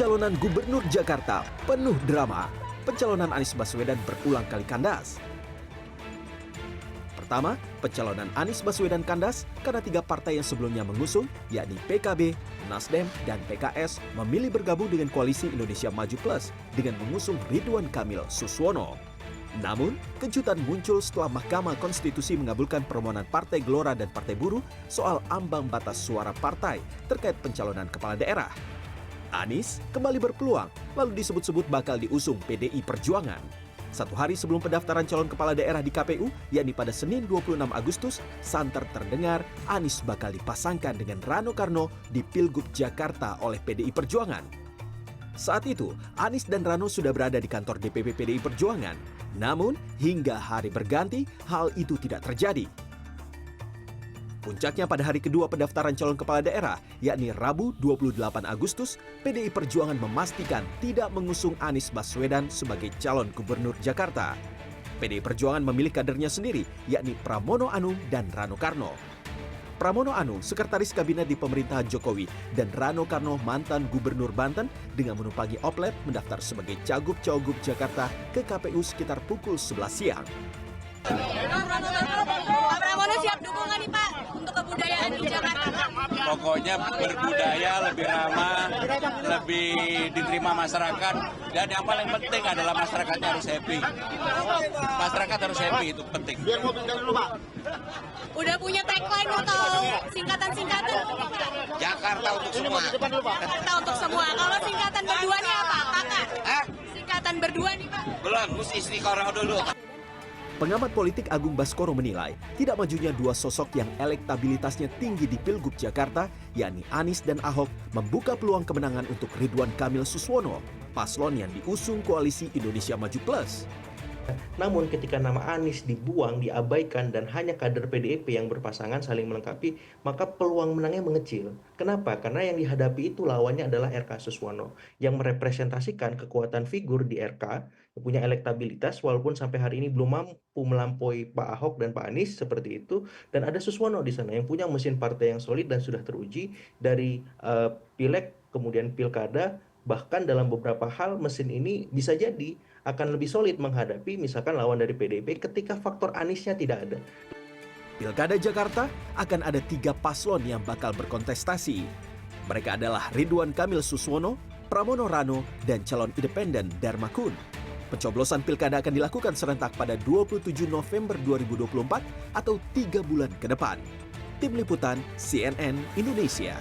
Pencalonan Gubernur Jakarta penuh drama. Pencalonan Anies Baswedan berulang kali kandas. Pertama, pencalonan Anies Baswedan kandas karena 3 partai yang sebelumnya mengusung, yakni PKB, Nasdem, dan PKS, memilih bergabung dengan Koalisi Indonesia Maju Plus dengan mengusung Ridwan Kamil Suswono. Namun, kejutan muncul setelah Mahkamah Konstitusi mengabulkan permohonan Partai Gelora dan Partai Buruh soal ambang batas suara partai terkait pencalonan kepala daerah. Anies kembali berpeluang, lalu disebut-sebut bakal diusung PDI Perjuangan. 1 hari sebelum pendaftaran calon kepala daerah di KPU, yakni pada Senin 26 Agustus, santer terdengar Anies bakal dipasangkan dengan Rano Karno di Pilgub Jakarta oleh PDI Perjuangan. Saat itu, Anies dan Rano sudah berada di kantor DPP PDI Perjuangan. Namun, hingga hari berganti, hal itu tidak terjadi. Puncaknya pada hari kedua pendaftaran calon kepala daerah, yakni Rabu 28 Agustus, PDI Perjuangan memastikan tidak mengusung Anies Baswedan sebagai calon gubernur Jakarta. PDI Perjuangan memilih kadernya sendiri, yakni Pramono Anung dan Rano Karno. Pramono Anung, sekretaris kabinet di pemerintahan Jokowi, dan Rano Karno, mantan gubernur Banten, dengan menumpangi oplet mendaftar sebagai cagup-cawagup Jakarta ke KPU sekitar pukul 11 siang. Pak Pramono siap dukungan nih Pak untuk kebudayaan di Jakarta. Pokoknya berbudaya, lebih ramah, lebih diterima masyarakat, dan yang paling penting adalah masyarakatnya harus happy. Masyarakat harus happy, itu penting. Udah punya tagline atau singkatan-singkatan? Jakarta untuk semua. Jakarta untuk semua. Kalau singkatan berdua nih apa, Kakak? Singkatan berdua nih Pak. Belum, mesti istiqoroh dulu. Pengamat politik Agung Baskoro menilai tidak majunya 2 sosok yang elektabilitasnya tinggi di Pilgub Jakarta, yakni Anies dan Ahok, membuka peluang kemenangan untuk Ridwan Kamil Suswono, paslon yang diusung Koalisi Indonesia Maju Plus. Namun ketika nama Anies dibuang, diabaikan, dan hanya kader PDIP yang berpasangan saling melengkapi, maka peluang menangnya mengecil. Kenapa? Karena yang dihadapi itu lawannya adalah RK Suswono, yang merepresentasikan kekuatan figur di RK, yang punya elektabilitas walaupun sampai hari ini belum mampu melampaui Pak Ahok dan Pak Anies seperti itu, dan ada Suswono di sana yang punya mesin partai yang solid dan sudah teruji dari pileg, kemudian pilkada. Bahkan dalam beberapa hal mesin ini bisa jadi akan lebih solid menghadapi misalkan lawan dari PDIP ketika faktor Aniesnya tidak ada. Pilkada Jakarta akan ada 3 paslon yang bakal berkontestasi. Mereka adalah Ridwan Kamil Suswono, Pramono Rano, dan calon independen Dharma Kun. Pencoblosan pilkada akan dilakukan serentak pada 27 November 2024 atau 3 bulan ke depan. Tim Liputan CNN Indonesia.